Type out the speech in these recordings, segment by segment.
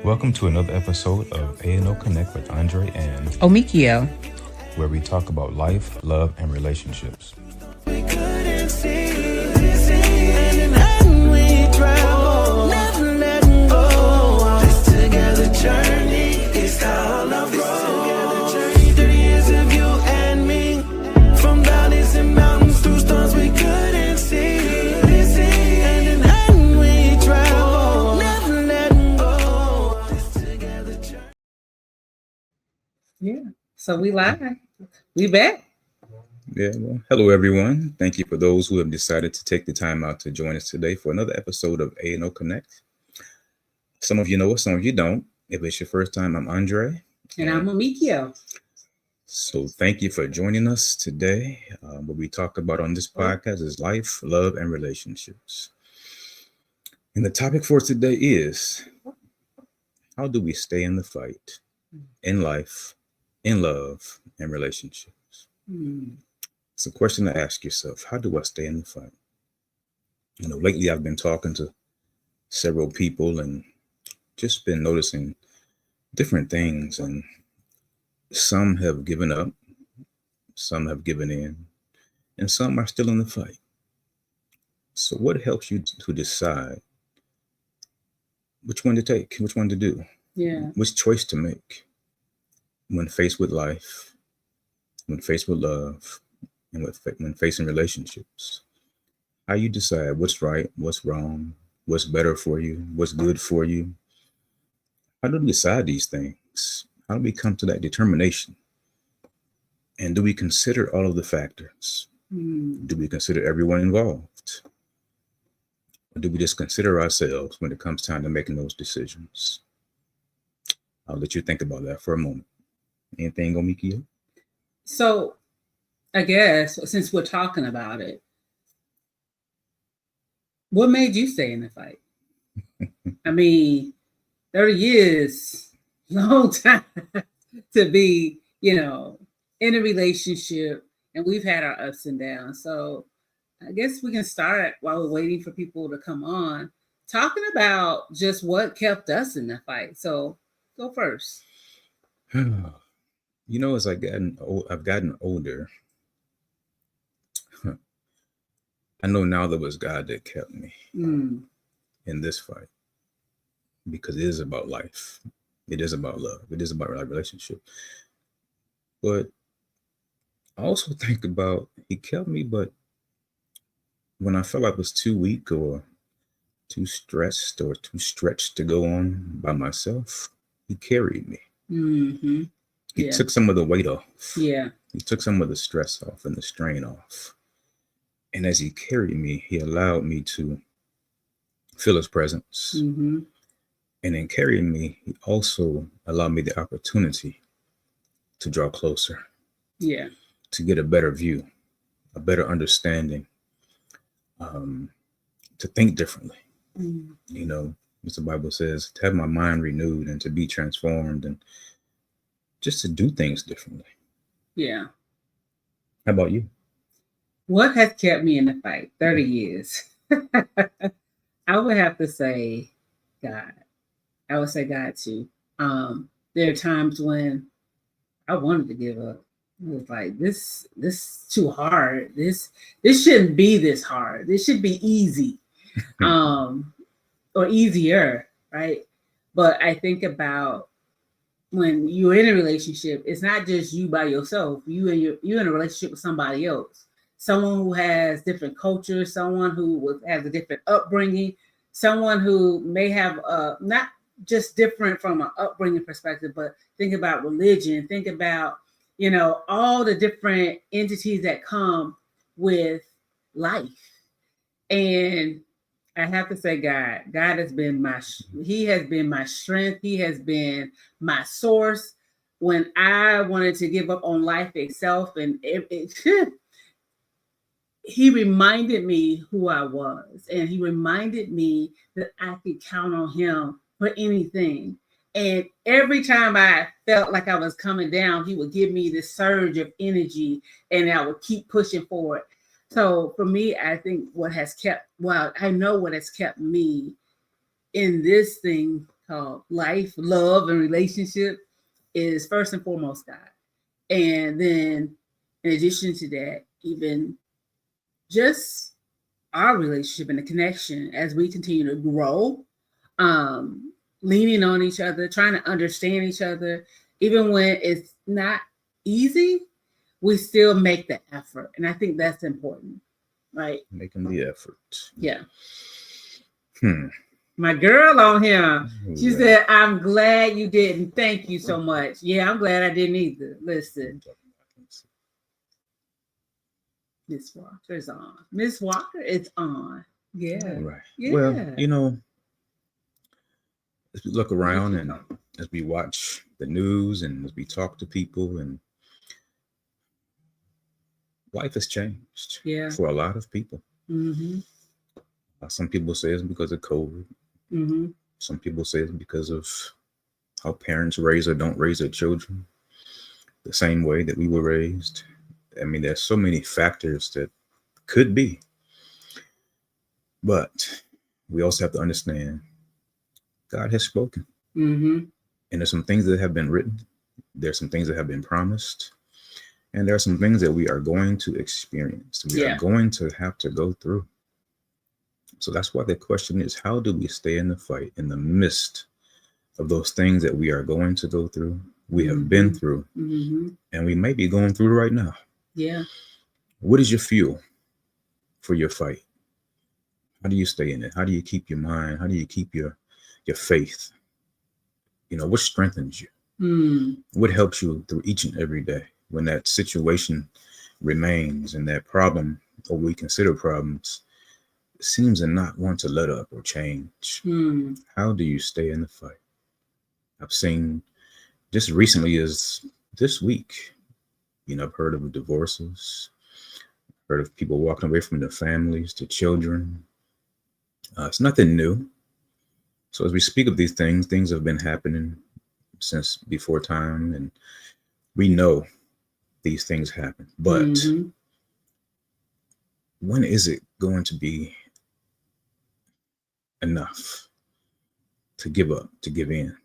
Welcome to another episode of A&O Connect with Andre and Omikio. where we talk about life, love, and relationships. We couldn't see, and then we travel, never letting go. This together journey is all I've grown. 30 years of you and me, from valleys and mountains through storms we couldn't see. And then we travel, never letting go. This together journey. Yeah. So we live. We back. Yeah, well, hello everyone. Thank you for those who have decided to take the time out to join us today for another episode of A&O Connect. Some of you know us, some of you don't. If it's your first time, I'm Andre. And I'm Omikio. So thank you for joining us today. What we talk about on this podcast is life, love, and relationships. And the topic for today is, how do we stay in the fight, in life, in love, and relationships? It's a question to ask yourself. How do I stay in the fight? Lately I've been talking to several people and just been noticing different things, and some have given up, some have given in, and some are still in the fight. So what helps you to decide which one to take, which one to do, which choice to make when faced with life, when faced with love, and when facing relationships? How you decide what's right, what's wrong, what's better for you, what's good for you? How do we decide these things? How do we come to that determination? And do we consider all of the factors? Do we consider everyone involved? Or do we just consider ourselves when it comes time to making those decisions? I'll let you think about that for a moment. Anything, Omikio? So I guess since we're talking about it, what made you stay in the fight? I mean, 30 years, long time to be, in a relationship, and we've had our ups and downs. So I guess we can start while we're waiting for people to come on, talking about just what kept us in the fight. So go first. As I've gotten older, I know now that was God that kept me in this fight, because it is about life. It is about love. It is about relationship. But I also think about, he kept me, but when I felt like I was too weak or too stressed or too stretched to go on by myself, he carried me. Mm-hmm. He took some of the weight off. Yeah. He took some of the stress off and the strain off. And as he carried me, he allowed me to feel his presence. Mm-hmm. And in carrying me, he also allowed me the opportunity to draw closer. Yeah. To get a better view, a better understanding, to think differently. As the Bible says, to have my mind renewed and to be transformed and just to do things differently. Yeah. How about you? What has kept me in the fight 30 years? I would have to say God. I would say God too. There are times when I wanted to give up. It was like, this too hard. This shouldn't be this hard. This should be easy. Or easier, right? But I think about when you're in a relationship, it's not just you by yourself. You're in a relationship with somebody else. Someone who has different cultures, someone who has a different upbringing, someone who may have not just different from an upbringing perspective, but think about religion, think about, all the different entities that come with life. And I have to say, God has been He has been my strength. He has been my source when I wanted to give up on life itself. And He reminded me who I was. And He reminded me that I could count on Him for anything. And every time I felt like I was coming down, He would give me this surge of energy and I would keep pushing forward. So for me, I think I know what has kept me in this thing called life, love, and relationship is first and foremost God. And then in addition to that, even just our relationship and the connection as we continue to grow, leaning on each other, trying to understand each other, even when it's not easy, we still make the effort. And I think that's important, right? Making the effort. Yeah. Hmm. My girl on here, she Yeah. said, I'm glad you didn't. Thank you so much. Yeah, I'm glad I didn't either. Listen, Miss Walker is on. Miss Walker is on. Yeah. Right. Yeah. Well, you know, as we look around and as we watch the news and as we talk to people, and life has changed Yeah. for a lot of people. Mm-hmm. Some people say it's because of COVID. Mm-hmm. Some people say it's because of how parents raise or don't raise their children the same way that we were raised. I mean, there's so many factors that could be. But we also have to understand God has spoken. Mm-hmm. And there's some things that have been written. There's some things that have been promised. And there are some things that we are going to experience. We are going to have to go through. So that's why the question is, how do we stay in the fight in the midst of those things that we are going to go through, we have been through, and we may be going through right now? Yeah. What is your fuel for your fight? How do you stay in it? How do you keep your mind? How do you keep your faith? You know, what strengthens you? What helps you through each and every day when that situation remains and that problem, or we consider problems, seems to not want to let up or change? How do you stay in the fight? I've seen just recently, as this week, you know, I've heard of divorces, heard of people walking away from their families, to children. It's nothing new. So as we speak of these things have been happening since before time, and we know these things happen. But when is it going to be enough to give up, to give in?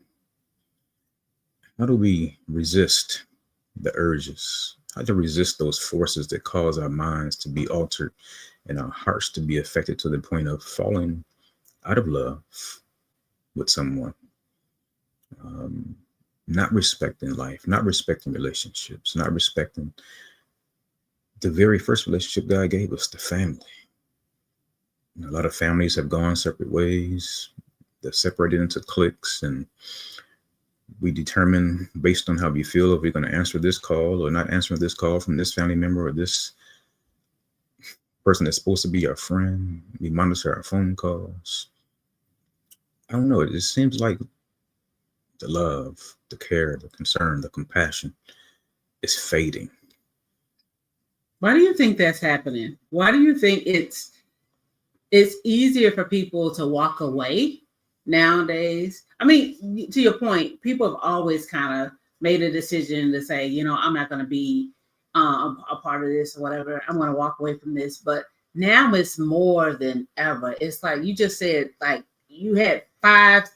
How do we resist the urges? How to resist those forces that cause our minds to be altered and our hearts to be affected to the point of falling out of love with someone? Not respecting life, not respecting relationships, not respecting the very first relationship God gave us, the family. You know, a lot of families have gone separate ways. They're separated into cliques, and we determine based on how we feel if we're going to answer this call or not answer this call from this family member or this person that's supposed to be our friend. We monitor our phone calls. I don't know. It just seems like the love, the care, the concern, the compassion is fading. Why do you think that's happening? Why do you think it's easier for people to walk away nowadays? I mean, to your point, people have always kind of made a decision to say, you know, I'm not going to be a part of this or whatever. I'm going to walk away from this. But now it's more than ever. It's like you just said, like you had 5-6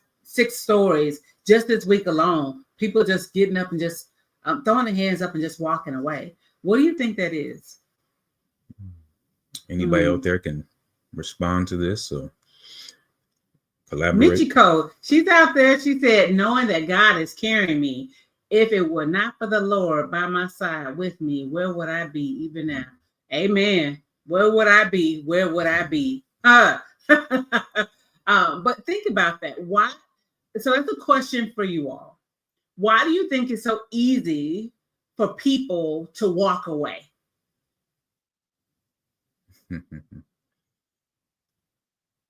stories just this week alone. People just getting up and just throwing their hands up and just walking away. What do you think that is? Anybody out there can respond to this or collaborate? Michiko, she's out there. She said, knowing that God is carrying me. If it were not for the Lord by my side with me, where would I be even now? Amen. Where would I be? Where would I be? But think about that. Why? So that's a question for you all. Why do you think it's so easy for people to walk away?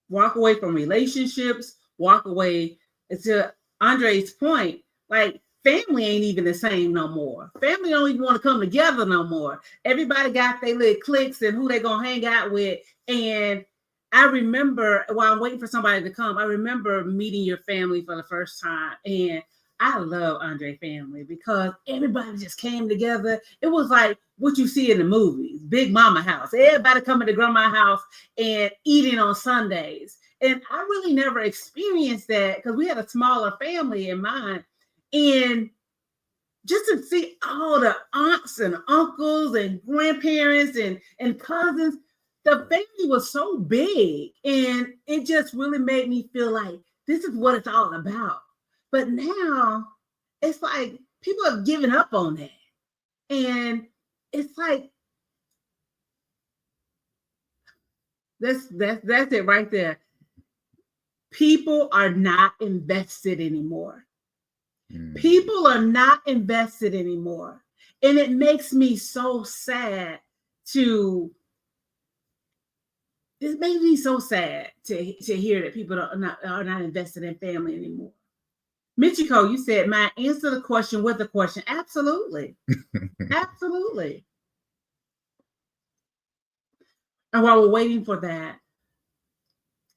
Walk away from relationships, walk away. To Andre's point, like family ain't even the same no more. Family don't even want to come together no more. Everybody got their little cliques and who they gonna hang out with. And I remember while I'm waiting for somebody to come, I remember meeting your family for the first time. And I love Andre family because everybody just came together. It was like what you see in the movies, Big Mama house. Everybody coming to grandma's house and eating on Sundays. And I really never experienced that because we had a smaller family in mine. And just to see all the aunts and uncles and grandparents and cousins, the family was so big. And it just really made me feel like this is what it's all about. But now it's like people have given up on that. And it's like, that's it right there. People are not invested anymore. People are not invested anymore. And it makes me so sad to hear that people are not invested in family anymore. Michiko, you said, "Man, answer the question with a question." Absolutely. Absolutely. And while we're waiting for that,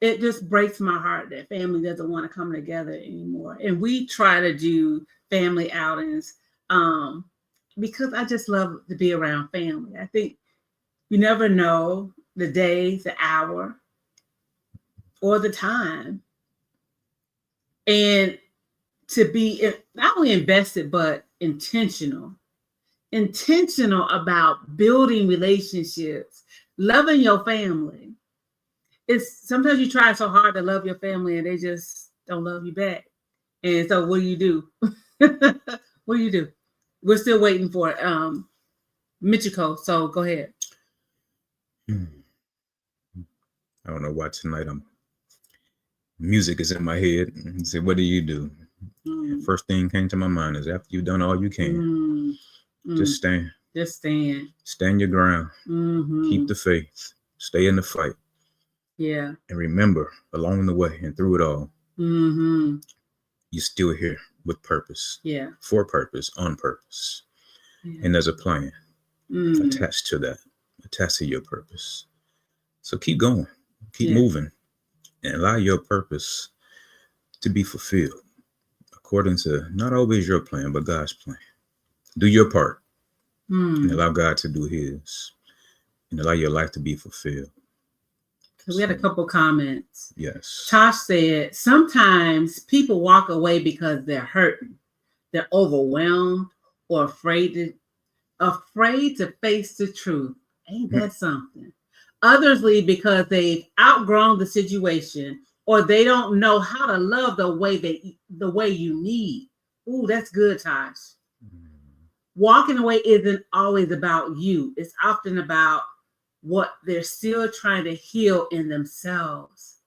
it just breaks my heart that family doesn't want to come together anymore. And we try to do family outings because I just love to be around family. I think you never know the day, the hour, or the time. And to be not only invested, but intentional about building relationships, loving your family. It's sometimes you try so hard to love your family and they just don't love you back. And so what do you do? What do you do? We're still waiting for Michiko. So go ahead. I don't know why tonight music is in my head. I said, what do you do? First thing came to my mind is after you've done all you can, just stand. Just stand. Stand your ground. Keep the faith. Stay in the fight. Yeah. And remember, along the way and through it all, you're still here with purpose. Yeah. For purpose, on purpose. Yeah. And there's a plan attached to that, attached to your purpose. So keep going, keep moving, and allow your purpose to be fulfilled according to not always your plan, but God's plan. Do your part and allow God to do his and allow your life to be fulfilled. We had a couple comments. Yes. Tosh said, sometimes people walk away because they're hurting. They're overwhelmed or afraid to face the truth. Ain't that something? Others leave because they've outgrown the situation or they don't know how to love the way you need. Ooh, that's good, Tosh. Walking away isn't always about you. It's often about what they're still trying to heal in themselves.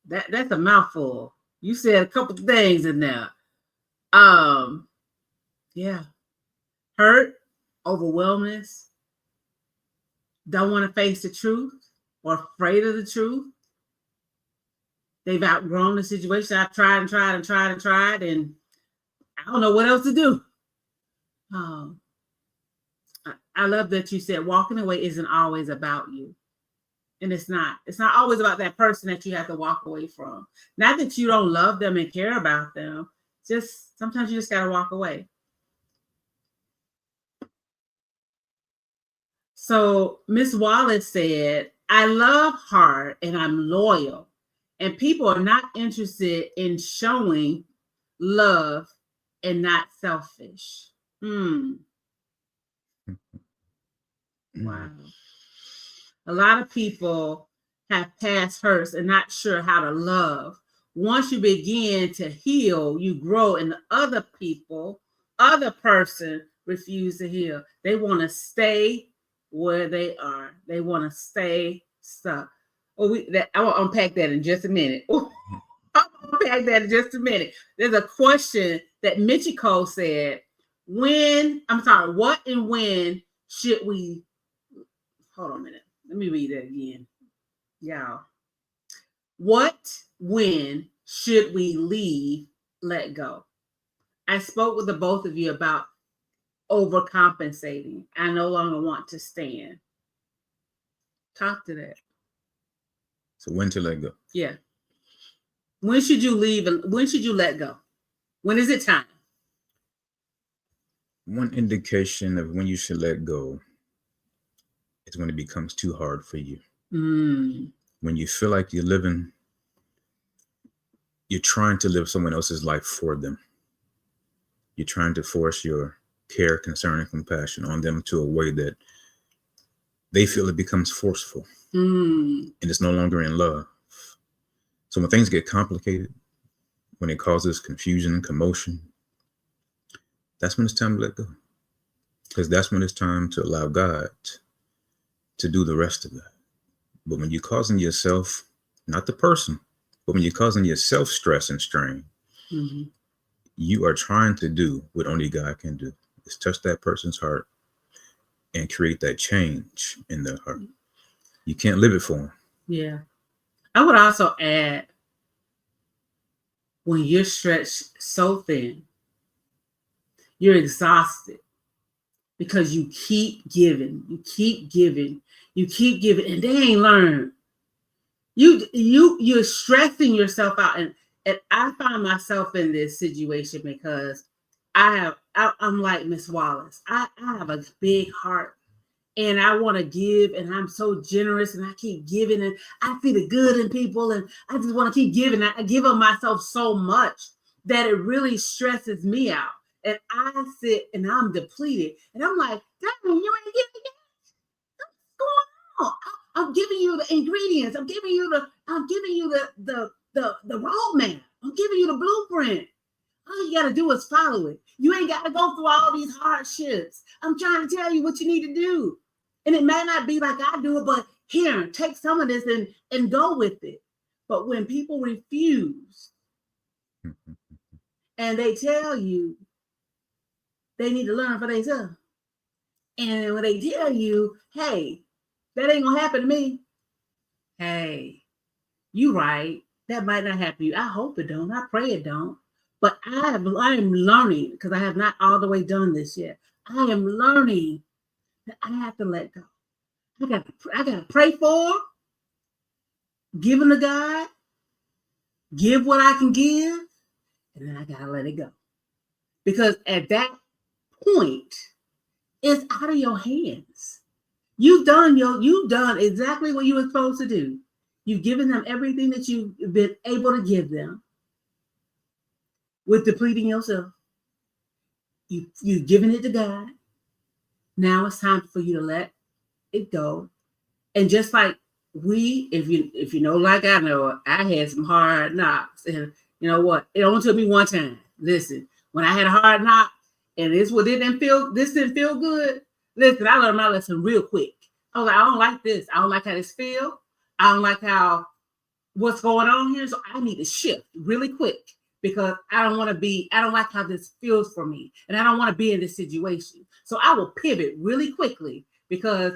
That's a mouthful. You said a couple of things in there. Yeah. Hurt, overwhelmness, don't want to face the truth or afraid of the truth. They've outgrown the situation. I've tried and I don't know what else to do. I love that you said walking away isn't always about you. And it's not always about that person that you have to walk away from. Not that you don't love them and care about them. Just sometimes you just got to walk away. So Miss Wallace said, I love hard and I'm loyal. And people are not interested in showing love and not selfish. Wow. A lot of people have past hurts and not sure how to love. Once you begin to heal, you grow, and the other person refuse to heal. They want to stay where they are. They want to stay stuck. I will unpack that in just a minute. There's a question that Michiko said. What and when should we? Hold on a minute. Let me read that again. Y'all. What, when should we leave, let go? I spoke with the both of you about overcompensating. I no longer want to stand. Talk to that. So when to let go? Yeah. When should you leave and when should you let go? When is it time? One indication of when you should let go is when it becomes too hard for you. When you feel like you're living you're trying to live someone else's life for them. You're trying to force your care, concern, and compassion on them to a way that they feel it becomes forceful and it's no longer in love. So when things get complicated, when it causes confusion, commotion, that's when it's time to let go. Because that's when it's time to allow God to do the rest of that. But when you're causing yourself, not the person, but when you're causing yourself stress and strain, you are trying to do what only God can do. Is touch that person's heart and create that change in their heart. You can't live it for them. Yeah. I would also add, when you're stretched so thin, you're exhausted because you keep giving, and they ain't learned. You're stressing yourself out, and I find myself in this situation because I'm like Miss Wallace. I have a big heart, and I want to give, and I'm so generous, and I keep giving, and I see the good in people, and I just want to keep giving. I give of myself so much that it really stresses me out. And I sit and I'm depleted. And I'm like, damn, you ain't giving me. What's going on? I'm giving you the ingredients. I'm giving you the roadmap. I'm giving you the blueprint. All you got to do is follow it. You ain't got to go through all these hardships. I'm trying to tell you what you need to do. And it may not be like I do it, but here, take some of this and go with it. But when people refuse and they tell you they need to learn for themselves, and when they tell you, hey, that ain't gonna happen to me, hey, you right, that might not happen to you. I hope it don't. I pray it don't. But I am learning, because I have not all the way done this yet. I am learning that I have to let go. I got to pray for, give them to God, give what I can give, and then I got to let it go. Because at that point, it's out of your hands. You've done exactly what you were supposed to do. You've given them everything that you've been able to give them with depleting yourself. You've given it to God. Now it's time for you to let it go. And just like if you know, like I know, I had some hard knocks. And you know what? It only took me one time. Listen, when I had a hard knock and this didn't feel good, listen, I learned my lesson real quick. I was like, I don't like this. I don't like how this feels. I don't like what's going on here. So I need to shift really quick, because I don't like how this feels for me. And I don't want to be in this situation. So I will pivot really quickly, because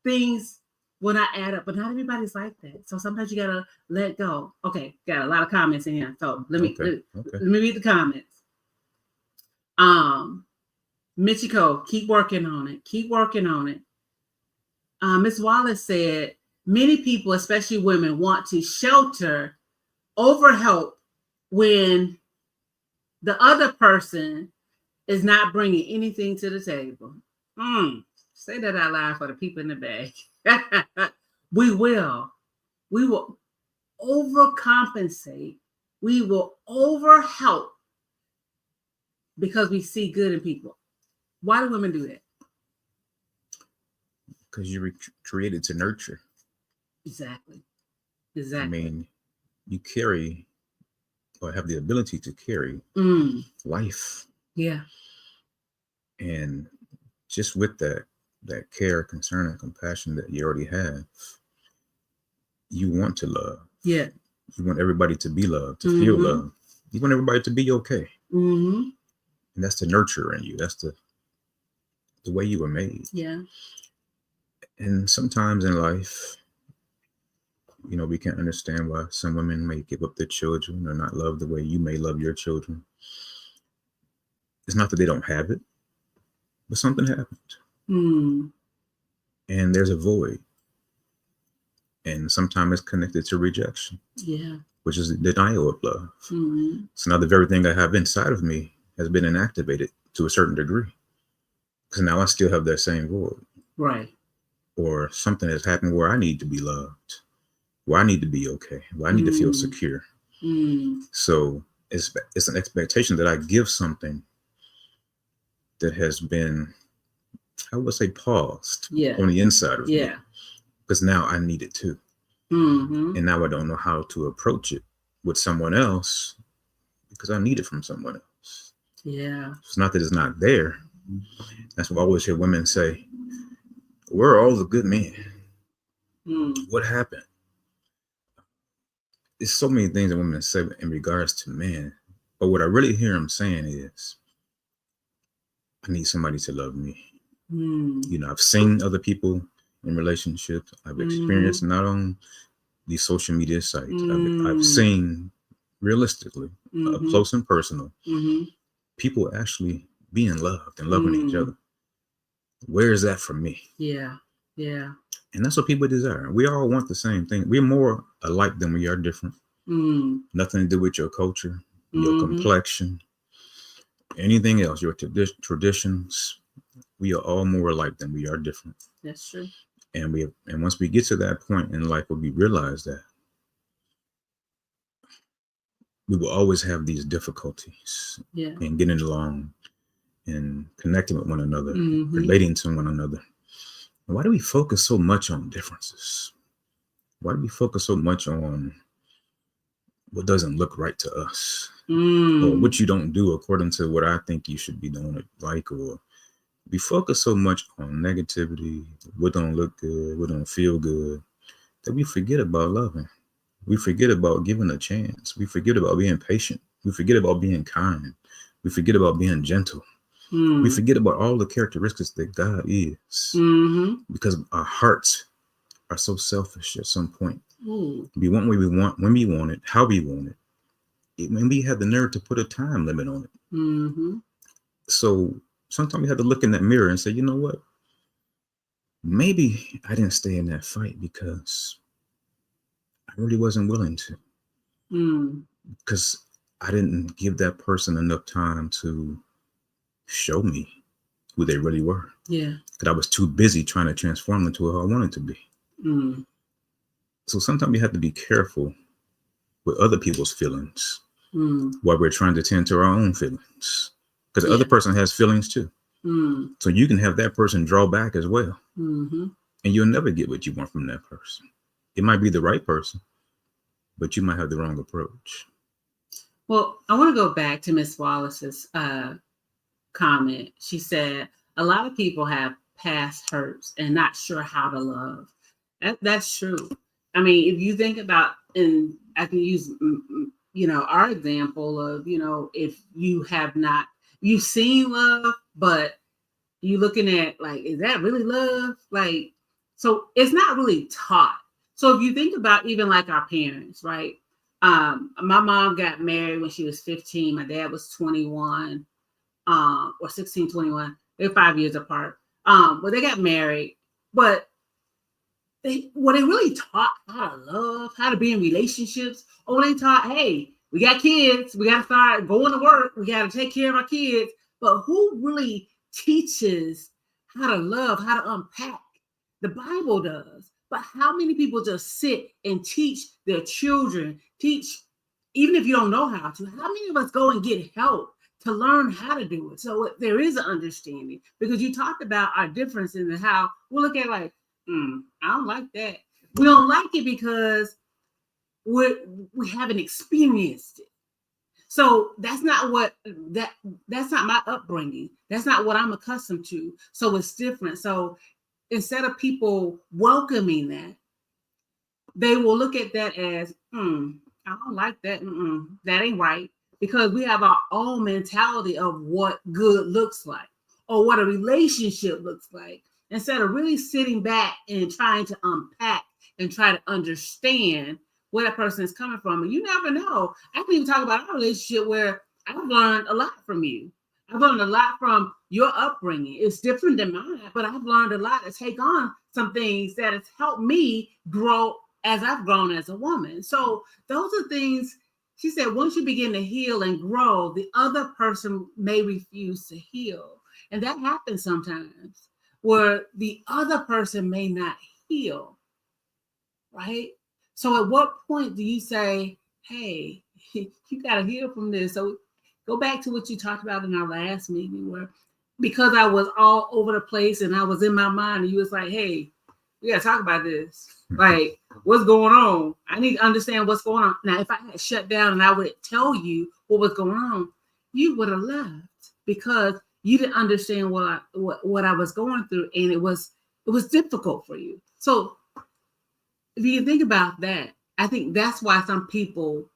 things will not add up. But not everybody's like that. So sometimes you got to let go. Okay, got a lot of comments in here. So let me read the comments. Michiko, keep working on it. Keep working on it. Ms. Wallace said, many people, especially women, want to shelter over help when the other person is not bringing anything to the table. Say that out loud for the people in the back. We will overcompensate. We will overhelp because we see good in people. Why do women do that? Because you were created to nurture. Exactly. I mean, you carry, or have the ability to carry life. Yeah. And just with that care, concern, and compassion that you already have, you want to love. Yeah. You want everybody to be loved, to feel love. You want everybody to be okay. And that's the nurture in you. That's the way you were made. Yeah. And sometimes in life, we can't understand why some women may give up their children or not love the way you may love your children. It's not that they don't have it, but something happened. And there's a void. And sometimes it's connected to rejection. Yeah. Which is the denial of love. So now the very thing I have inside of me has been inactivated to a certain degree. Because now I still have that same void. Right. Or something has happened where I need to be loved, where I need to be okay, where I need to feel secure. So it's an expectation that I give something that has been, I would say, paused on the inside of me, because now I need it too. And now I don't know how to approach it with someone else because I need it from someone else. It's not that it's not there. That's what I always hear women say, where are all the good men? What happened? There's so many things that women say in regards to men, but what I really hear them saying is, I need somebody to love me. You know, I've seen other people in relationships. I've experienced not on these social media sites. I've seen realistically, up close and personal, people actually being loved and loving each other. Where is that for me? And that's what people desire. We all want the same thing. We're more alike than we are different. Nothing to do with your culture, your complexion, anything else, your traditions. We are all more alike than we are different. That's true. And once we get to that point in life where we realize that, we will always have these difficulties in getting along and connecting with one another, relating to one another. Why do we focus so much on differences? Why do we focus so much on what doesn't look right to us? Or what you don't do according to what I think you should be doing it like? Or we focus so much on negativity, what don't look good, what don't feel good, that we forget about loving. We forget about giving a chance. We forget about being patient. We forget about being kind. We forget about being gentle. We forget about all the characteristics that God is, because our hearts are so selfish at some point. We want what we want, when we want it, how we want it. When we have the nerve to put a time limit on it. So sometimes we have to look in that mirror and say, you know what? Maybe I didn't stay in that fight because I really wasn't willing to. Because I didn't give that person enough time to show me who they really were. Because I was too busy trying to transform into who I wanted to be. So sometimes we have to be careful with other people's feelings while we're trying to tend to our own feelings. Because the other person has feelings too. So you can have that person draw back as well. And you'll never get what you want from that person. It might be the right person, but you might have the wrong approach. Well, I want to go back to Miss Wallace's comment. She said, a lot of people have past hurts and not sure how to love. That's true. I mean, if you think about, and I can use, our example of, if you have not, you've seen love, but you looking at like, is that really love? Like, so it's not really taught. So if you think about even like our parents, right? My mom got married when she was 15. My dad was 21, or 16, 21. They're 5 years apart. But they got married, but they really taught how to love, how to be in relationships. Oh, they taught, hey, we got kids, we got to start going to work, we got to take care of our kids. But who really teaches how to love, how to unpack? The Bible does. But how many people just sit and teach their children, even if you don't know how to? How many of us go and get help to learn how to do it? So there is an understanding, because you talked about our differences and how we'll look at like, I don't like that. We don't like it because we haven't experienced it. So that's not that's not my upbringing. That's not what I'm accustomed to. So it's different. So instead of people welcoming that, they will look at that as, I don't like that. That ain't right. Because we have our own mentality of what good looks like or what a relationship looks like, instead of really sitting back and trying to unpack and try to understand where that person is coming from. And you never know. I can even talk about our relationship where I've learned a lot from you. I've learned a lot from your upbringing. It's different than mine, but I've learned a lot to take on some things that has helped me grow as I've grown as a woman. So those are things. She said, once you begin to heal and grow, the other person may refuse to heal. And that happens sometimes, where the other person may not heal, right? So at what point do you say, hey, you got to heal from this. So go back to what you talked about in our last meeting, where because I was all over the place and I was in my mind, and you was like, hey, we got to talk about this. Like, what's going on? I need to understand what's going on. Now, if I had shut down and I would tell you what was going on, you would have left because you didn't understand what I was going through, and it was difficult for you. So if you think about that, I think that's why some people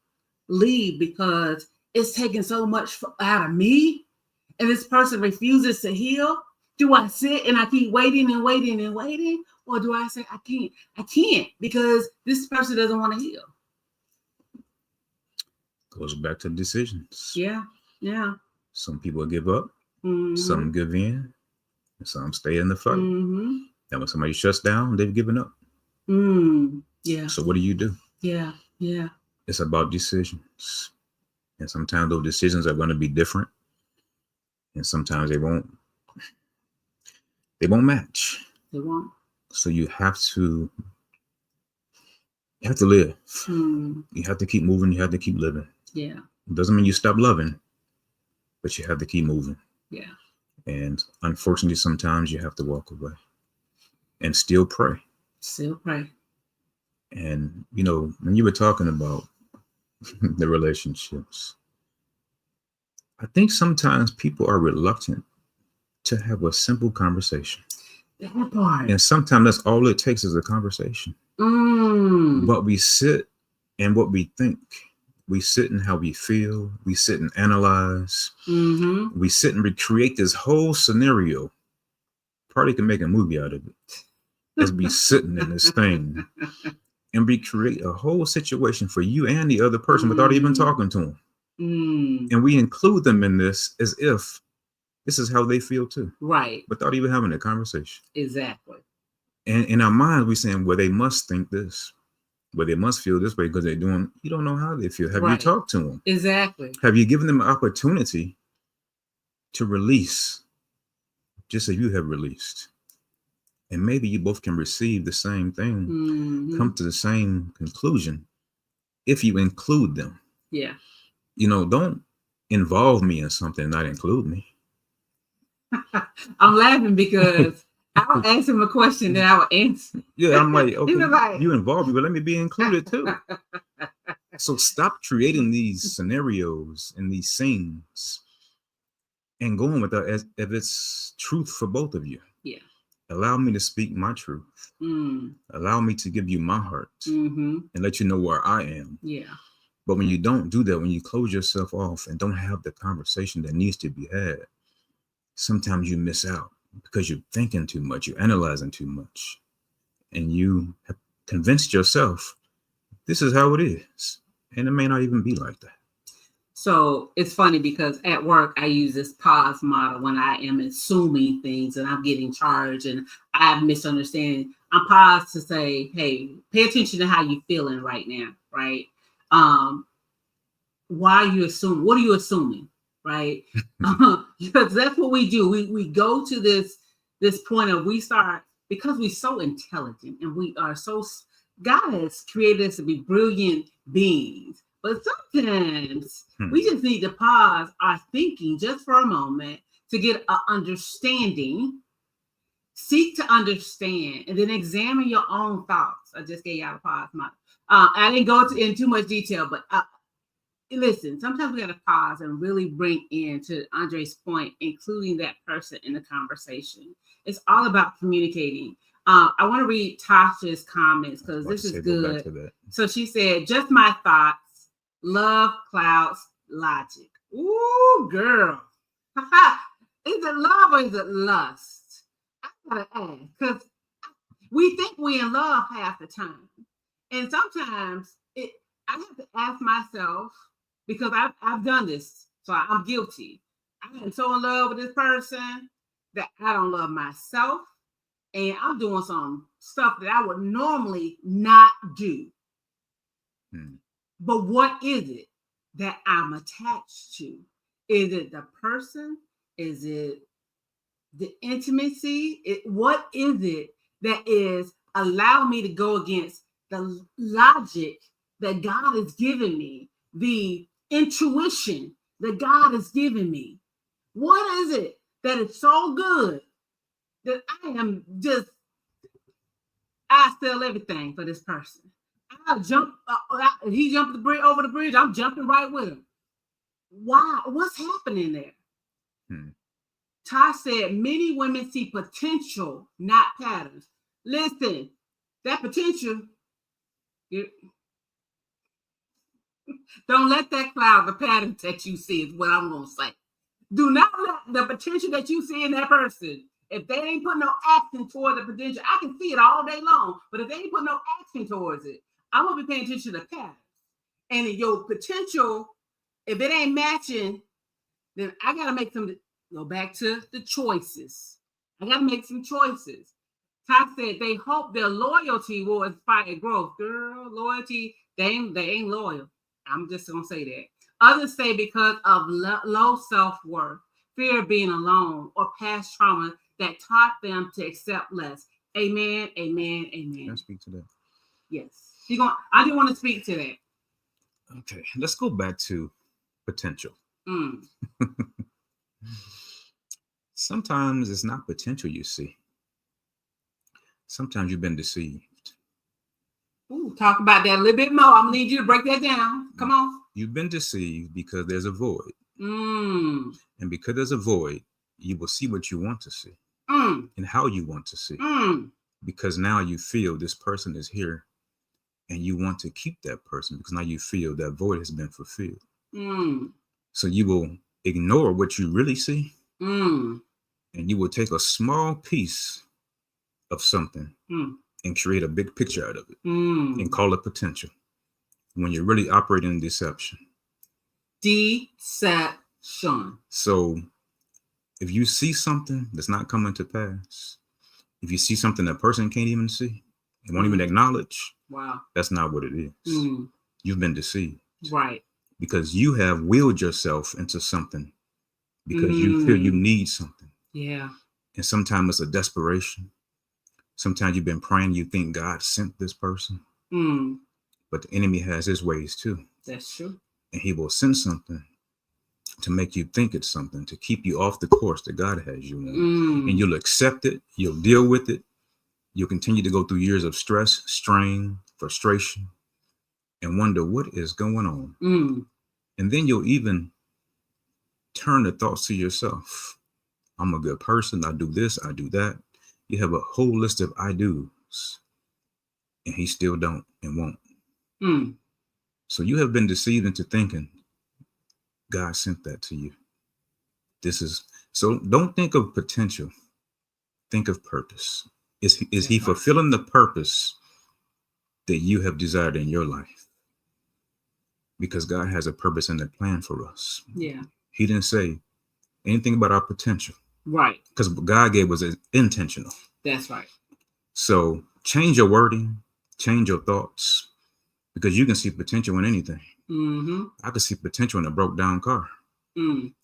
leave, because it's taking so much out of me, and this person refuses to heal. Do I sit and I keep waiting and waiting and waiting? Or do I say, I can't because this person doesn't want to heal? Goes back to decisions. Yeah. Some people give up, some give in, and some stay in the fight. And when somebody shuts down, they've given up. Yeah. So what do you do? Yeah. It's about decisions. And sometimes those decisions are going to be different. And sometimes they won't match. They won't. So you have to live. You have to keep moving. You have to keep living. Yeah. It doesn't mean you stop loving, but you have to keep moving. Yeah. And unfortunately, sometimes you have to walk away and still pray. And, when you were talking about the relationships, I think sometimes people are reluctant to have a simple conversation. That part. And sometimes that's all it takes is a conversation. But we sit and what we think. We sit in how we feel. We sit and analyze. We sit and recreate this whole scenario. Probably can make a movie out of it. As we sitting in this thing. And we create a whole situation for you and the other person without even talking to them. And we include them in this as if this is how they feel too. Right. Without even having a conversation. Exactly. And in our minds, we're saying, well, they must think this. Well, they must feel this way because they're doing, you don't know how they feel. Have you talked to them? Exactly. Have you given them an opportunity to release just as you have released? And maybe you both can receive the same thing, come to the same conclusion if you include them. Yeah. Don't involve me in something, not include me. I'm laughing because I would ask him a question that I would answer. Yeah, I'm like, okay, like, you involve me, but let me be included too. So stop creating these scenarios and these scenes and going with that as if it's truth for both of you. Yeah. Allow me to speak my truth. Allow me to give you my heart and let you know where I am. Yeah. But when you don't do that, when you close yourself off and don't have the conversation that needs to be had, sometimes you miss out because you're thinking too much, you're analyzing too much, and you have convinced yourself this is how it is. And it may not even be like that. So it's funny because at work, I use this pause model when I am assuming things and I'm getting charged and I'm misunderstanding. I'm paused to say, hey, pay attention to how you're feeling right now, right? Why are you assuming? What are you assuming, right? Because that's what we do. We go to this point of we start, because we're so intelligent and we are so, God has created us to be brilliant beings. But sometimes we just need to pause our thinking just for a moment to get an understanding, seek to understand, and then examine your own thoughts. I just gave y'all a pause. I didn't go in too much detail, but listen, sometimes we got to pause and really bring in, to Andre's point, including that person in the conversation. It's all about communicating. I want to read Tasha's comments because this is good. So she said, just my thoughts. Love clouds logic. Ooh, girl. Is it love or is it lust? I gotta ask, because we think we're in love half the time. And sometimes I have to ask myself, because I've done this, so I'm guilty. I am so in love with this person that I don't love myself. And I'm doing some stuff that I would normally not do. But what is it that I'm attached to? Is it the person? Is it the intimacy? What is it that is allowing me to go against the logic that God has given me the intuition that God has given me? What is it that is so good that I sell everything for this person? I'll jump. He jumped the bridge over the bridge. I'm jumping right with him. Why? What's happening there? Ty said many women see potential, not patterns. Listen, that potential, don't let that cloud the patterns that you see, is what I'm going to say. Do not let the potential that you see in that person, if they ain't put no action toward the potential, I can see it all day long, but if they ain't put no action towards it, I'm going to be paying attention to patterns. And your potential, if it ain't matching, then I got to make some, go back to the choices. I got to make some choices. Ty said they hope their loyalty will inspire growth. Girl, loyalty, they ain't loyal. I'm just going to say that. Others say because of low self-worth, fear of being alone, or past trauma that taught them to accept less. Amen, amen, amen. Can I speak to that? Yes. I didn't want to speak to that. Okay, let's go back to potential. Sometimes it's not potential you see. Sometimes you've been deceived. Ooh, talk about that a little bit more. I'm gonna need you to break that down. Come on. You've been deceived because there's a void. And because there's a void, you will see what you want to see and how you want to see. Because now you feel this person is here and you want to keep that person because now you feel that void has been fulfilled. So you will ignore what you really see and you will take a small piece of something and create a big picture out of it and call it potential when you're really operating in deception. Deception. So if you see something that's not coming to pass, if you see something that person can't even see and won't even acknowledge, wow, that's not what it is. You've been deceived. Right. Because you have willed yourself into something because you feel you need something. Yeah. And sometimes it's a desperation. Sometimes you've been praying, you think God sent this person. But the enemy has his ways too. That's true. And he will send something to make you think it's something, to keep you off the course that God has you on. And you'll accept it. You'll deal with it. You'll continue to go through years of stress, strain, frustration, and wonder what is going on. And then you'll even turn the thoughts to yourself. I'm a good person. I do this. I do that. You have a whole list of I do's. And he still don't and won't. So you have been deceived into thinking God sent that to you. So don't think of potential. Think of purpose. Is he fulfilling the purpose that you have desired in your life? Because God has a purpose and a plan for us. Yeah. He didn't say anything about our potential. Right. Because God gave us intentional. That's right. So change your wording, change your thoughts, because you can see potential in anything. I could see potential in a broke down car.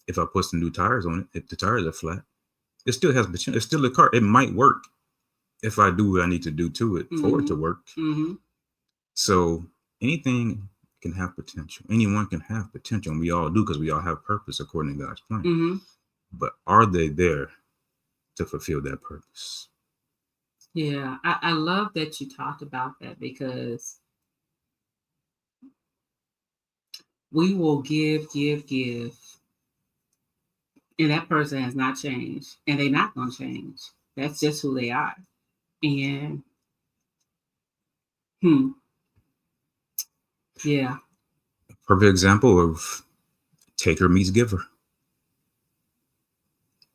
If I put some new tires on it, if the tires are flat, it still has potential. It's still a car. It might work if I do what I need to do to it for it to work. So anything can have potential. Anyone can have potential, and we all do because we all have purpose according to God's plan. But are they there to fulfill that purpose? Yeah, I love that you talked about that, because we will give, and that person has not changed, and they're not going to change. That's just who they are. And yeah. Perfect example of taker meets giver.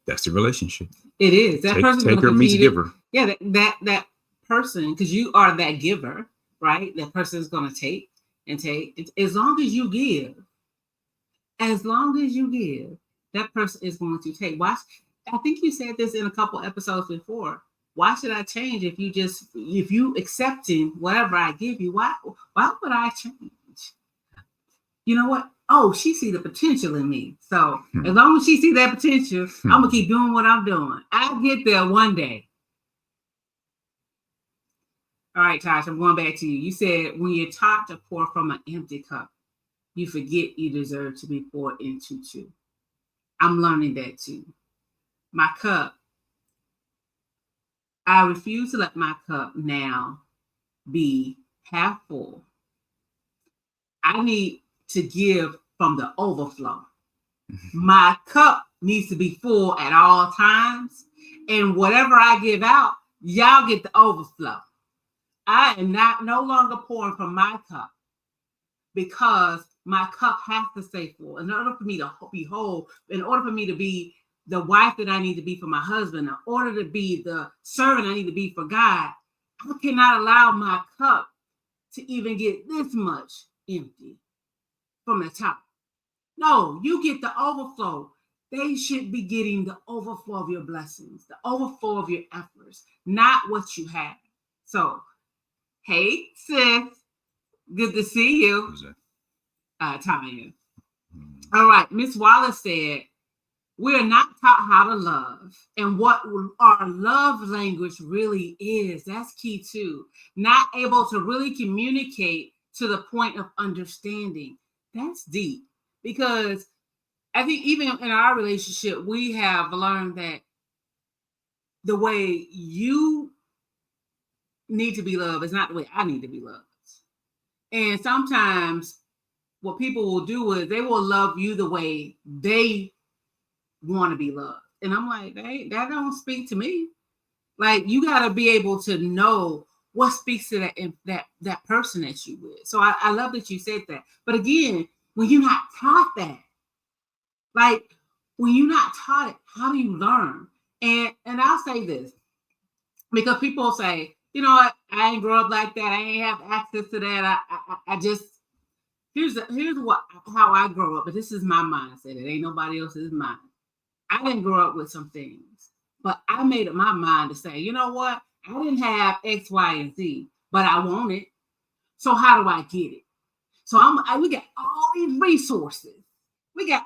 That's the relationship. It is. That person taker meets giver. Yeah, that person, because you are that giver, right? That person is going to take and take. As long as you give, that person is going to take. Why? I think you said this in a couple episodes before. Why should I change if you accepting whatever I give you? Why would I change? You know what? Oh, she see the potential in me. So as long as she see that potential, I'm gonna keep doing what I'm doing. I'll get there one day. All right, Tosh, I'm going back to you. You said when you're taught to pour from an empty cup, you forget you deserve to be poured into too. I'm learning that too. My cup, I refuse to let my cup now be half full. I need to give from the overflow. My cup needs to be full at all times. And whatever I give out, y'all get the overflow. I am no longer pouring from my cup because my cup has to stay full. In order for me to be whole, in order for me to be the wife that I need to be for my husband, in order to be the servant I need to be for God, I cannot allow my cup to even get this much empty from the top. No, you get the overflow. They should be getting the overflow of your blessings, the overflow of your efforts, not what you have. So, hey, sis, good to see you. Who's that? Tanya. All right, Miss Wallace said, we're not taught how to love and what our love language really is. That's key too. Not able to really communicate to the point of understanding. That's deep because I think even in our relationship, we have learned that the way you need to be loved is not the way I need to be loved. And sometimes what people will do is they will love you the way they want to be loved. And I'm like, hey, that don't speak to me. Like, you got to be able to know what speaks to that person that you with. So I love that you said that. But again, when you're not taught that, like when you're not taught it, how do you learn? And I'll say this, because people say, you know what, I ain't grow up like that. I ain't have access to that. I just, here's how I grow up, but this is my mindset. It ain't nobody else's mind. I didn't grow up with some things, but I made up my mind to say, you know what? I didn't have X, Y, and Z, but I want it. So how do I get it? So we got all these resources. We got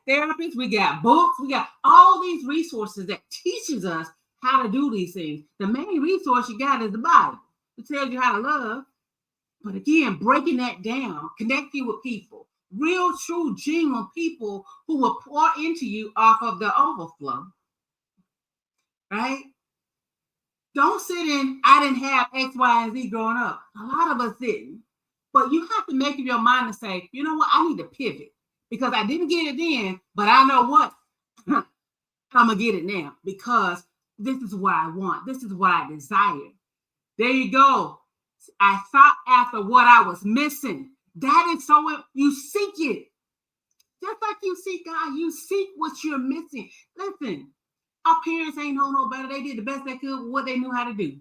therapists, we got books, we got all these resources that teaches us how to do these things. The main resource you got is the Bible. It tells you how to love. But again, breaking that down, connecting with people, real, true, genuine people who will pour into you off of the overflow, right? Don't sit in, I didn't have X, Y, and Z growing up. A lot of us didn't. But you have to make up your mind and say, you know what, I need to pivot because I didn't get it then, but I know what, I'm going to get it now because this is what I want. This is what I desire. There you go. I sought after what I was missing. That is so, you seek it. Just like you seek God, you seek what you're missing. Listen, our parents ain't know no better. They did the best they could with what they knew how to do.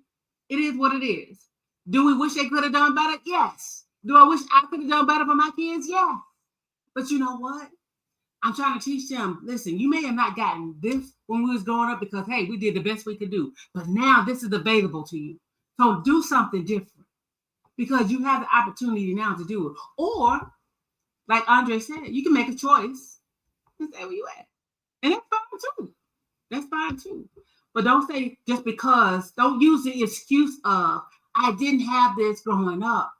It is what it is. Do we wish they could have done better? Yes. Do I wish I could have done better for my kids? Yeah. But you know what? I'm trying to teach them, listen, you may have not gotten this when we was growing up because, hey, we did the best we could do. But now this is available to you. So do something different because you have the opportunity now to do it. Or, like Andre said, you can make a choice and say where you at. And that's fine too. That's fine too. But don't say just because, don't use the excuse of, I didn't have this growing up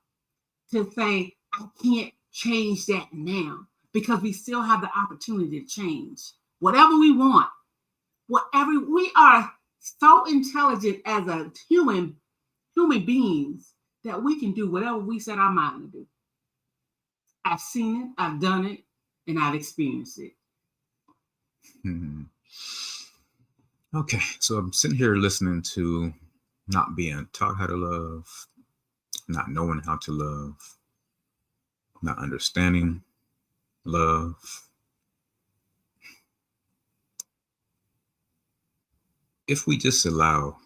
to say, I can't change that now because we still have the opportunity to change. Whatever we want, we are so intelligent as a human beings that we can do whatever we set our mind to do. I've seen it, I've done it, and I've experienced it. Mm-hmm. Okay, so I'm sitting here listening to not being taught how to love, not knowing how to love, not understanding love. If we just allow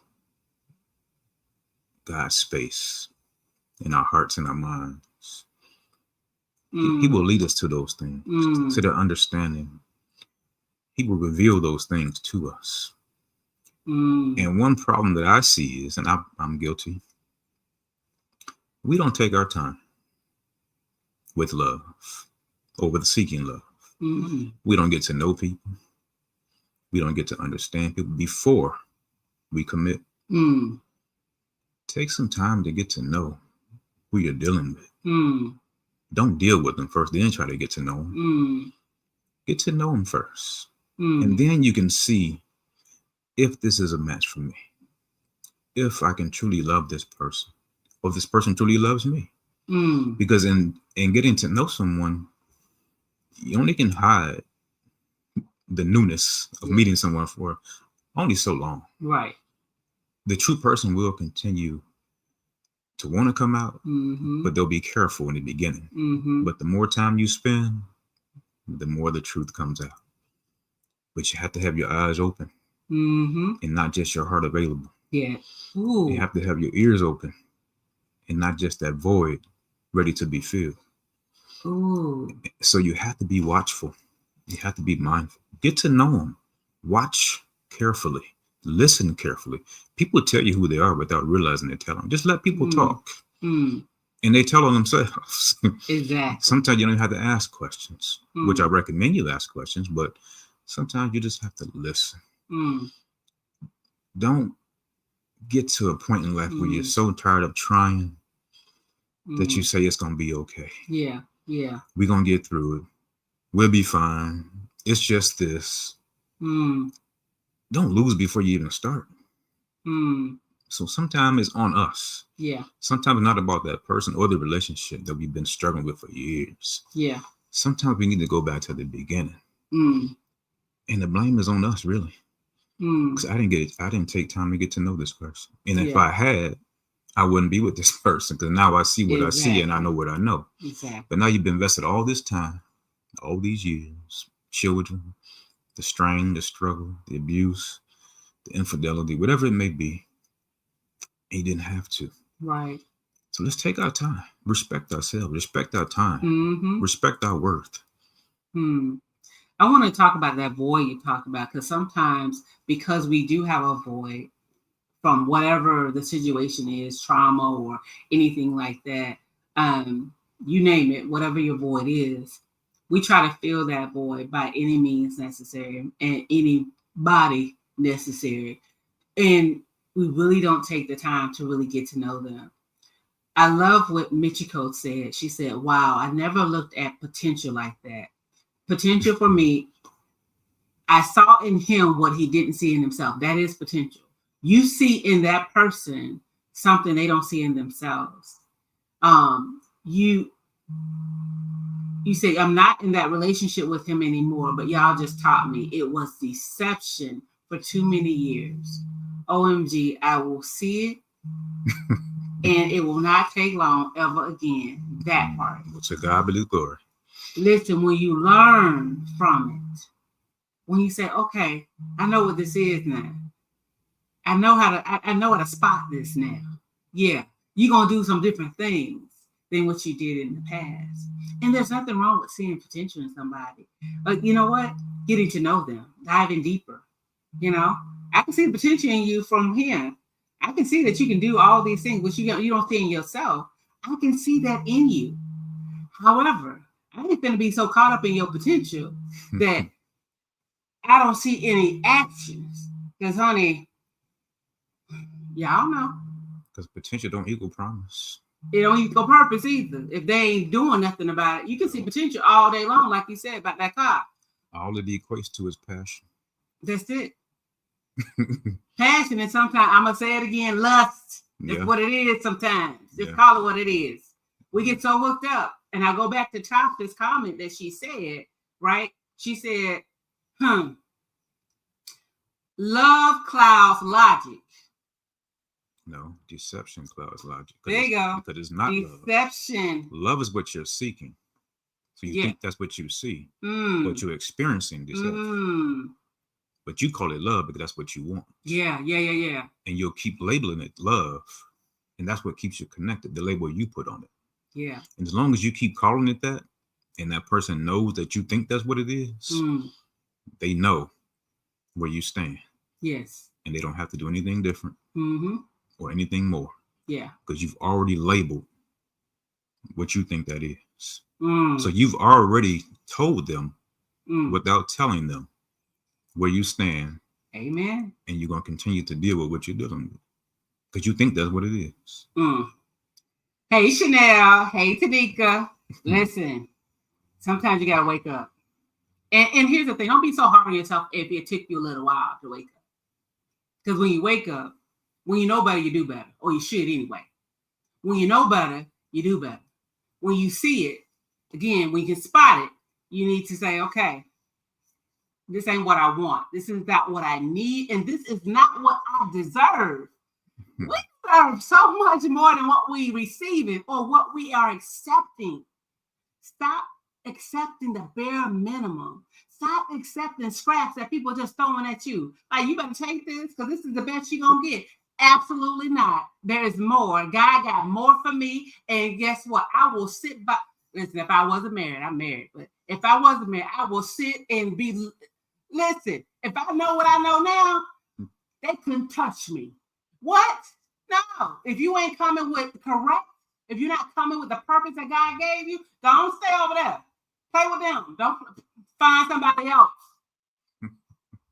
God's space in our hearts and our minds, He will lead us to those things, to the understanding. He will reveal those things to us. And one problem that I see is, and I'm guilty, we don't take our time with love or with seeking love. Mm-hmm. We don't get to know people. We don't get to understand people before we commit. Take some time to get to know who you're dealing with. Don't deal with them first, then try to get to know them. Get to know them first. And then you can see if this is a match for me. If I can truly love this person, or if this person truly loves me. Because in getting to know someone, you only can hide the newness of meeting someone for only so long. Right. The true person will continue to want to come out, but they'll be careful in the beginning. But the more time you spend, the more the truth comes out. But you have to have your eyes open and not just your heart available. Yeah. Ooh. You have to have your ears open and not just that void ready to be filled. Ooh. So you have to be watchful. You have to be mindful. Get to know them. Watch carefully. Listen carefully. People tell you who they are without realizing they're telling. Just let people talk. And they tell on themselves. Exactly. Sometimes you don't have to ask questions, which I recommend you ask questions, but sometimes you just have to listen. Don't get to a point in life where you're so tired of trying that you say it's going to be okay. Yeah. Yeah. We're going to get through it. We'll be fine. It's just this. Don't lose before you even start. So sometimes it's on us. Yeah. Sometimes it's not about that person or the relationship that we've been struggling with for years. Yeah. Sometimes we need to go back to the beginning. And the blame is on us, really. Because I didn't take time to get to know this person. And if I had, I wouldn't be with this person, because now I see what I see and I know what I know. Exactly. But now you've been invested all this time, all these years, children, the strain, the struggle, the abuse, the infidelity, whatever it may be. And you didn't have to. Right. So let's take our time. Respect ourselves. Respect our time. Respect our worth. I want to talk about that void you talked about, because sometimes, because we do have a void from whatever the situation is, trauma or anything like that, you name it, whatever your void is, we try to fill that void by any means necessary and anybody necessary. And we really don't take the time to really get to know them. I love what Michiko said. She said, wow, I never looked at potential like that. Potential for me, I saw in him what he didn't see in himself. That is potential. You see in that person something they don't see in themselves. You say, I'm not in that relationship with him anymore, but y'all just taught me it was deception for too many years. OMG, I will see it, and it will not take long ever again. That part. To God be the glory. Listen, when you learn from it, when you say, okay, I know what this is now. I know how to spot this now. Yeah, you're going to do some different things than what you did in the past. And there's nothing wrong with seeing potential in somebody. But you know what? Getting to know them, diving deeper. You know, I can see the potential in you from here. I can see that you can do all these things, which you don't see in yourself. I can see that in you. However, I ain't going to be so caught up in your potential that I don't see any actions. Because, honey, y'all know. Because potential don't equal promise. It don't equal purpose either. If they ain't doing nothing about it, you can see potential all day long, like you said about that car. All it equates to is passion. That's it. Passion, and sometimes I'm gonna say it again, lust. That's what it is sometimes. Just call it what it is. We get so hooked up. And I go back to Tasha's comment that she said, right? She said, love clouds logic. No, deception clouds logic. There you go. Because it's not deception. Love is what you're seeking. So you think that's what you see. But you're experiencing deception. But you call it love because that's what you want. Yeah. And you'll keep labeling it love. And that's what keeps you connected, the label you put on it. Yeah. And as long as you keep calling it that, and that person knows that you think that's what it is, they know where you stand. Yes. And they don't have to do anything different or anything more. Yeah. Because you've already labeled what you think that is. So you've already told them without telling them where you stand. Amen. And you're going to continue to deal with what you're dealing with. Because you think that's what it is. Hey, Chanel. Hey, Tanika. Listen, sometimes you gotta wake up. And here's the thing: don't be so hard on yourself if it took you a little while to wake up. Because when you wake up, when you know better, you do better, or you should anyway. When you know better, you do better. When you see it, again, when you can spot it, you need to say, okay, this ain't what I want. This is not what I need. And this is not what I deserve. We deserve so much more than what we receiving or what we are accepting. Stop accepting the bare minimum. Stop accepting scraps that people are just throwing at you. Like, you better take this because this is the best you're going to get. Absolutely not. There is more. God got more for me. And guess what? I will sit by. Listen, if I wasn't married, I'm married. But if I wasn't married, I will sit and be. Listen, if I know what I know now, they couldn't touch me. What? No. If you ain't coming with correct, if you're not coming with the purpose that God gave you, don't stay over there. Play with them. Don't find somebody else.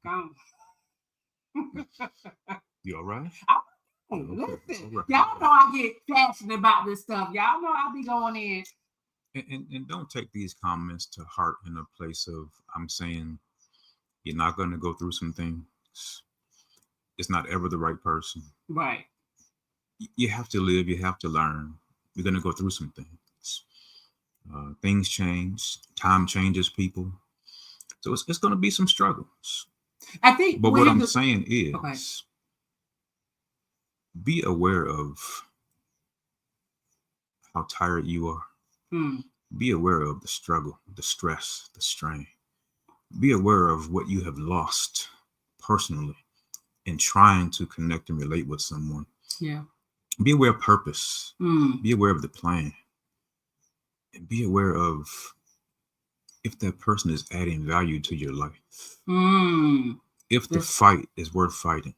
Come. You all right? Listen, y'all know I get passionate about this stuff. Y'all know I be going in. And don't take these comments to heart in a place of, I'm saying you're not going to go through some things. It's not ever the right person. Right. You have to live. You have to learn. You're going to go through some things. Things change. Time changes people. So it's going to be some struggles. I think. But what I'm saying is, okay, be aware of how tired you are. Be aware of the struggle, the stress, the strain. Be aware of what you have lost personally in trying to connect and relate with someone. Yeah. Be aware of purpose. Be aware of the plan. And be aware of if that person is adding value to your life. If the fight is worth fighting.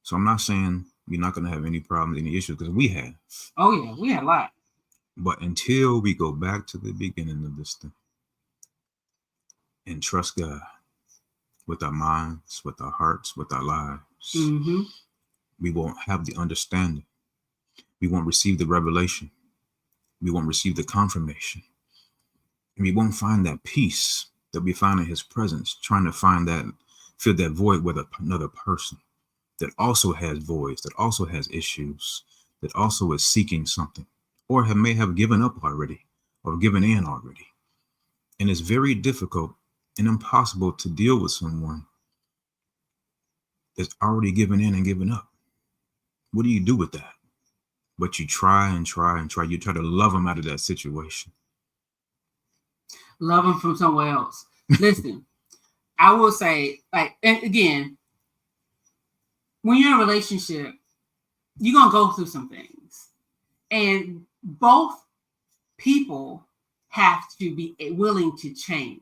So I'm not saying you're not going to have any problems, any issues, because we have. Oh, yeah. We had a lot. But until we go back to the beginning of this thing and trust God with our minds, with our hearts, with our lives, we won't have the understanding. We won't receive the revelation. We won't receive the confirmation. And we won't find that peace that we find in his presence, trying to find that, fill that void with another person that also has voids, that also has issues, that also is seeking something, or may have given up already or given in already. And it's very difficult and impossible to deal with someone that's already given in and given up. What do you do with that? But you try and try and try. You try to love them out of that situation. Love them from somewhere else. Listen, I will say, like, and again, when you're in a relationship, you're going to go through some things. And both people have to be willing to change.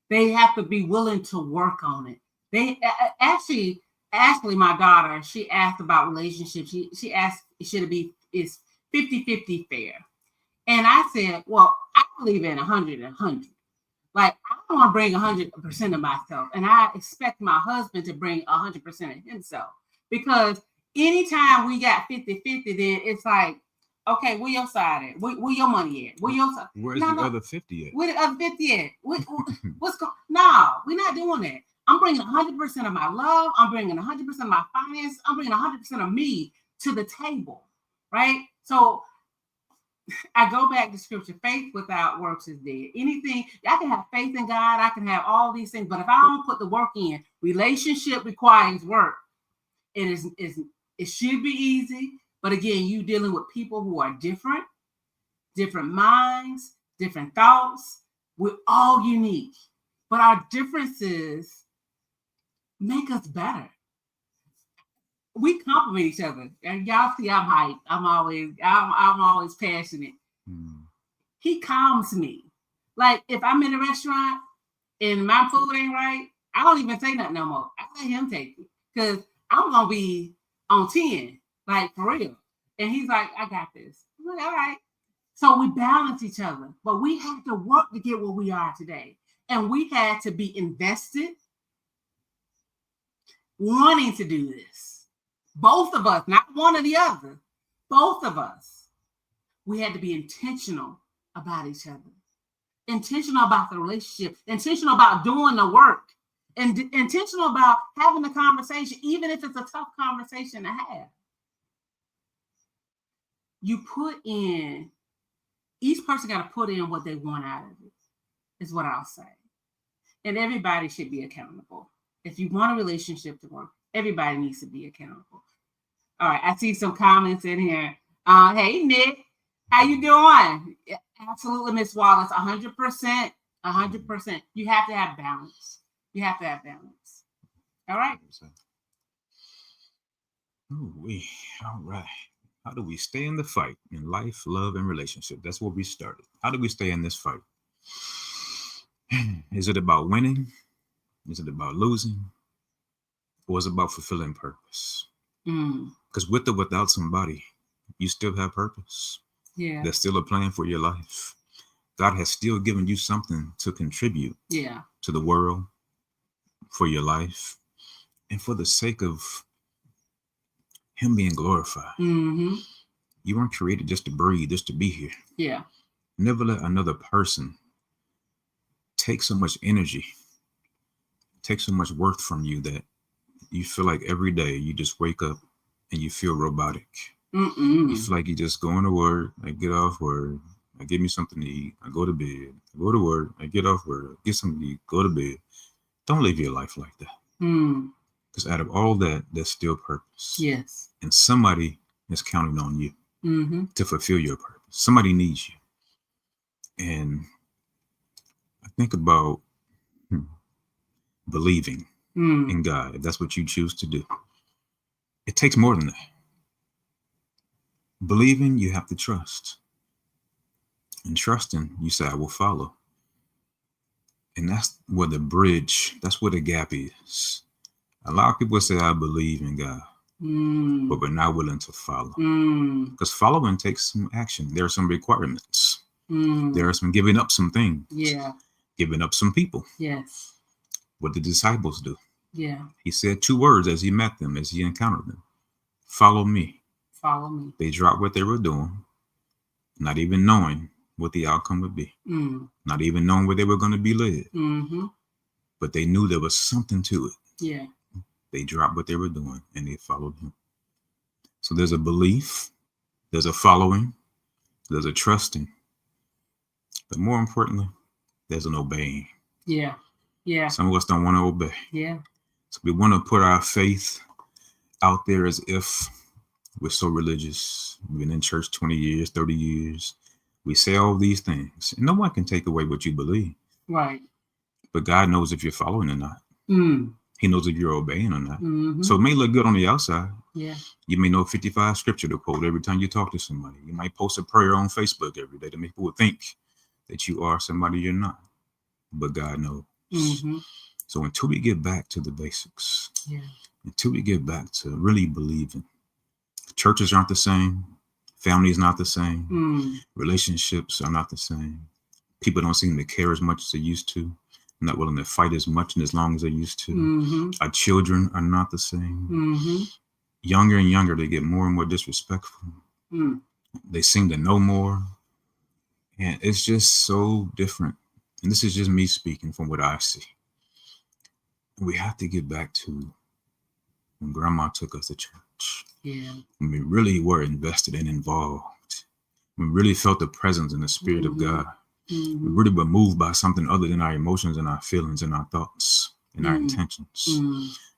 They have to be willing to work on it. They actually, Ashley, my daughter, she asked about relationships. She asked, is 50-50 fair? And I said, well, I believe in 100 and 100. Like, I don't want to bring 100% of myself. And I expect my husband to bring 100% of himself. Because anytime we got 50-50, then it's like, okay, where your side at? Where your money at? Where your side? Where's the other 50 at? Where the other 50 at? What's going? No, we're not doing that. I'm bringing 100% of my love. I'm bringing 100% of my finances. I'm bringing 100% of me to the table, right? So I go back to scripture. Faith without works is dead. Anything, I can have faith in God. I can have all these things. But if I don't put the work in, relationship requires work. It should be easy. But again, you dealing with people who are different minds, different thoughts. We're all unique, but our differences make us better. We compliment each other, and y'all see I'm hyped. I'm always passionate. He calms me. Like if I'm in a restaurant and my food ain't right, I don't even say nothing no more. I let him take it because I'm gonna be on 10. Like for real. And he's like, I got this. I'm like, all right. So we balance each other, but we have to work to get where we are today. And we had to be invested, wanting to do this. Both of us, not one or the other, both of us. We had to be intentional about each other, intentional about the relationship, intentional about doing the work, and intentional about having the conversation, even if it's a tough conversation to have. You put in, each person got to put in what they want out of it, is what I'll say. And everybody should be accountable. If you want a relationship to work, everybody needs to be accountable. All right, I see some comments in here. Hey, Nick, how you doing? Absolutely, Miss Wallace, 100%, 100%. You have to have balance. You have to have balance. All right. All right. How do we stay in the fight in life, love, and relationship? That's where we started. How do we stay in this fight? Is it about winning? Is it about losing? Or is it about fulfilling purpose? Because with or without somebody, you still have purpose. Yeah. There's still a plan for your life. God has still given you something to contribute to the world, for your life, and for the sake of Him being glorified. Mm-hmm. You weren't created just to breathe, just to be here. Yeah. Never let another person take so much energy, take so much worth from you that you feel like every day you just wake up and you feel robotic. You feel like you just going to work, I get off work, I give me something to eat, I go to bed, I go to work, I get off work, get something to eat, go to bed. Don't live your life like that. Because out of all that, there's still purpose. Yes. And somebody is counting on you to fulfill your purpose. Somebody needs you. And I think about believing in God, if that's what you choose to do. It takes more than that. Believing, you have to trust. And trusting, you say, I will follow. And that's where the bridge, that's where the gap is. A lot of people say, I believe in God, but we're not willing to follow. Because following takes some action. There are some requirements. There are some giving up some things. Yeah. Giving up some people. Yes. What the disciples do. Yeah. He said 2 words as he met them, as he encountered them. Follow me. Follow me. They dropped what they were doing, not even knowing what the outcome would be. Not even knowing where they were going to be led. But they knew there was something to it. Yeah. They dropped what they were doing and they followed him. So there's a belief, there's a following, there's a trusting. But more importantly, there's an obeying. Yeah. Yeah. Some of us don't want to obey. Yeah. So we want to put our faith out there as if we're so religious. We've been in church 20 years, 30 years. We say all these things. And no one can take away what you believe. Right. But God knows if you're following or not. He knows if you're obeying or not. So it may look good on the outside. Yeah. You may know 55 scripture to quote every time you talk to somebody. You might post a prayer on Facebook every day to make people think that you are somebody you're not. But God knows. So until we get back to the basics, until we get back to really believing, churches aren't the same, families not the same, relationships are not the same. People don't seem to care as much as they used to, not willing to fight as much and as long as they used to. Our children are not the same. Younger and younger, they get more and more disrespectful. They seem to know more. And it's just so different. And this is just me speaking from what I see. We have to get back to when Grandma took us to church. Yeah. When we really were invested and involved. When we really felt the presence and the spirit of God. We really were moved by something other than our emotions and our feelings and our thoughts and our intentions.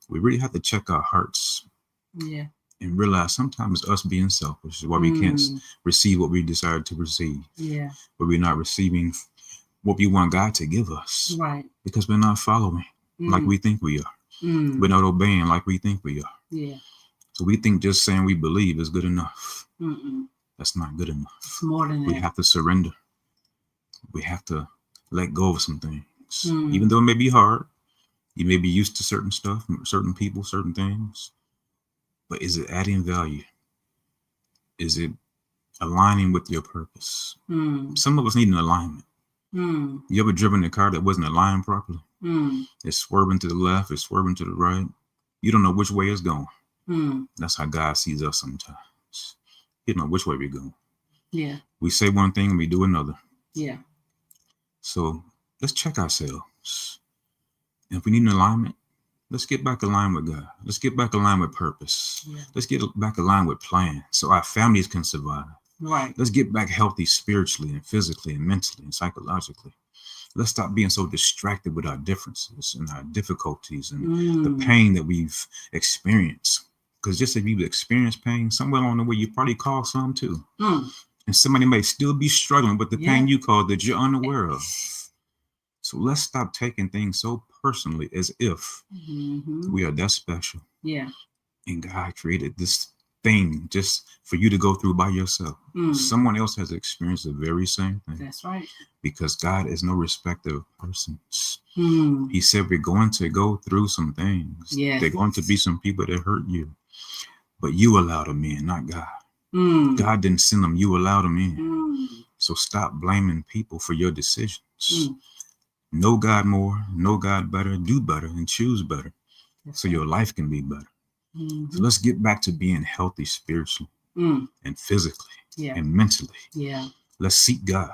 We really have to check our hearts. Yeah. And realize sometimes it's us being selfish is why we can't receive what we desire to receive. Yeah. But we're not receiving what we want God to give us. Right. Because we're not following like we think we are. We're not obeying like we think we are. Yeah. So we think just saying we believe is good enough. That's not good enough. It's more than that. We have to surrender. We have to let go of some things. Even though it may be hard. You may be used to certain stuff, certain people, certain things. But is it adding value? Is it aligning with your purpose? Some of us need an alignment. You ever driven a car that wasn't aligned properly? It's swerving to the left, it's swerving to the right. You don't know which way it's going. That's how God sees us sometimes. You don't know which way we're going. Yeah. We say one thing and we do another. Yeah. So let's check ourselves. And if we need an alignment, let's get back aligned with God. Let's get back aligned with purpose. Yeah. Let's get back aligned with plan so our families can survive. Right. Let's get back healthy spiritually and physically and mentally and psychologically. Let's stop being so distracted with our differences and our difficulties and the pain that we've experienced. Because just if you've experienced pain, somewhere along the way, you probably caused some too. And somebody may still be struggling with the pain you caused that you're unaware of. So let's stop taking things so personally as if we are that special. Yeah. And God created this thing just for you to go through by yourself. Someone else has experienced the very same thing. That's right. Because God is no respecter of persons. He said we're going to go through some things. Yes. There are going to be some people that hurt you. But you allowed them in, not God. God didn't send them. You allowed them in. So stop blaming people for your decisions. Know God more, know God better, do better, and choose better. So your life can be better. So let's get back to being healthy spiritually and physically and mentally. Yeah. Let's seek God.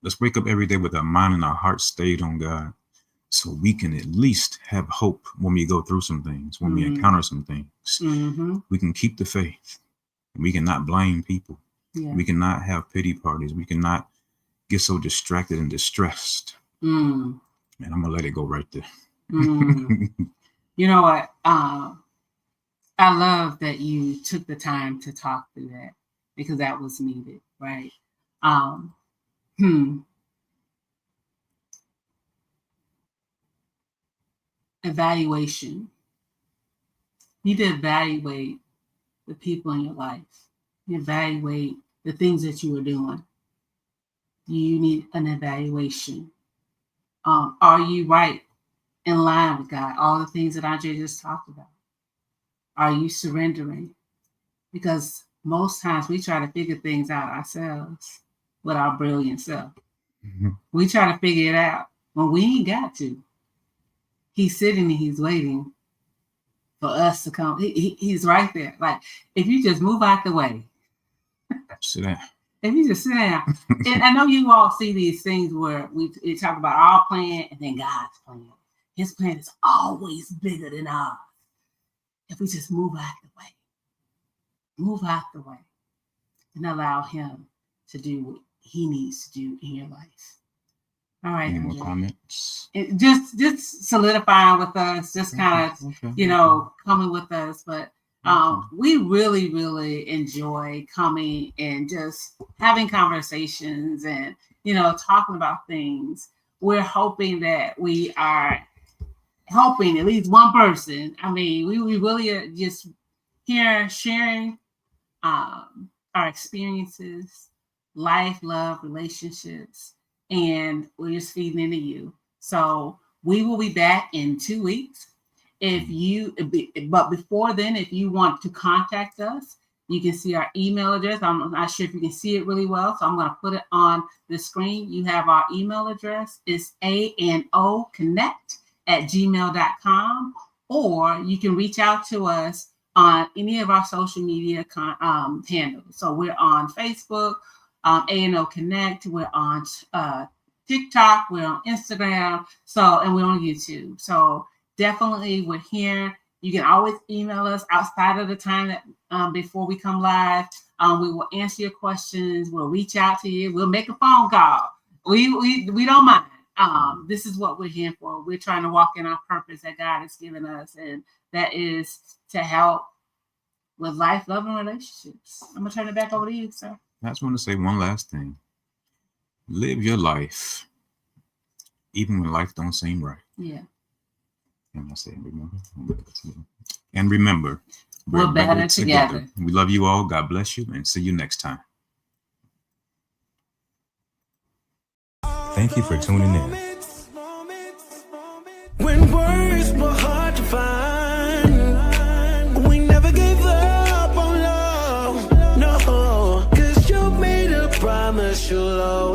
Let's wake up every day with our mind and our heart stayed on God so we can at least have hope when we go through some things, when we encounter some things. We can keep the faith. We cannot blame people. Yeah. We cannot have pity parties. We cannot get so distracted and distressed. And I'm going to let it go right there. You know what? I love that you took the time to talk through that because that was needed, right? Evaluation. You need to evaluate the people in your life. Evaluate the things that you are doing. You need an evaluation. Are you right in line with God? All the things that Andre just talked about. Are you surrendering? Because most times we try to figure things out ourselves with our brilliant self. We try to figure it out when we ain't got to. He's sitting and he's waiting for us to come. He's right there. Like, if you just move out the way. Sit down. If you just sit down. And I know you all see these things where we talk about our plan and then God's plan. His plan is always bigger than ours. If we just move out the way and allow him to do what he needs to do in your life. All right. Any more comments? Just solidifying with us, just kind of, coming with us. But we really, really enjoy coming and just having conversations and, talking about things. We're hoping that we are helping at least one person. I mean, we really are just here sharing our experiences, life, love, relationships, and we're just feeding into you. So we will be back in 2 weeks. But before then, if you want to contact us, you can see our email address. I'm not sure if you can see it really well, so I'm going to put it on the screen. You have our email address. It's A&O Connect @gmail.com, or you can reach out to us on any of our social media handles. So we're on Facebook, A&O Connect. We're on TikTok. We're on Instagram. And we're on YouTube. So definitely we're here. You can always email us outside of the time that before we come live. We will answer your questions. We'll reach out to you. We'll make a phone call. We don't mind. This is what we're here for. We're trying to walk in our purpose that God has given us, and that is to help with life, love, and relationships. I'm gonna turn it back over to you, sir. I just want to say one last thing. Live your life, even when life don't seem right. Yeah. And I say, remember, we're better together. We love you all. God bless you, and see you next time. Thank you for tuning in. When words were hard to find, we never gave up on love. No, 'cause you made a promise you'll always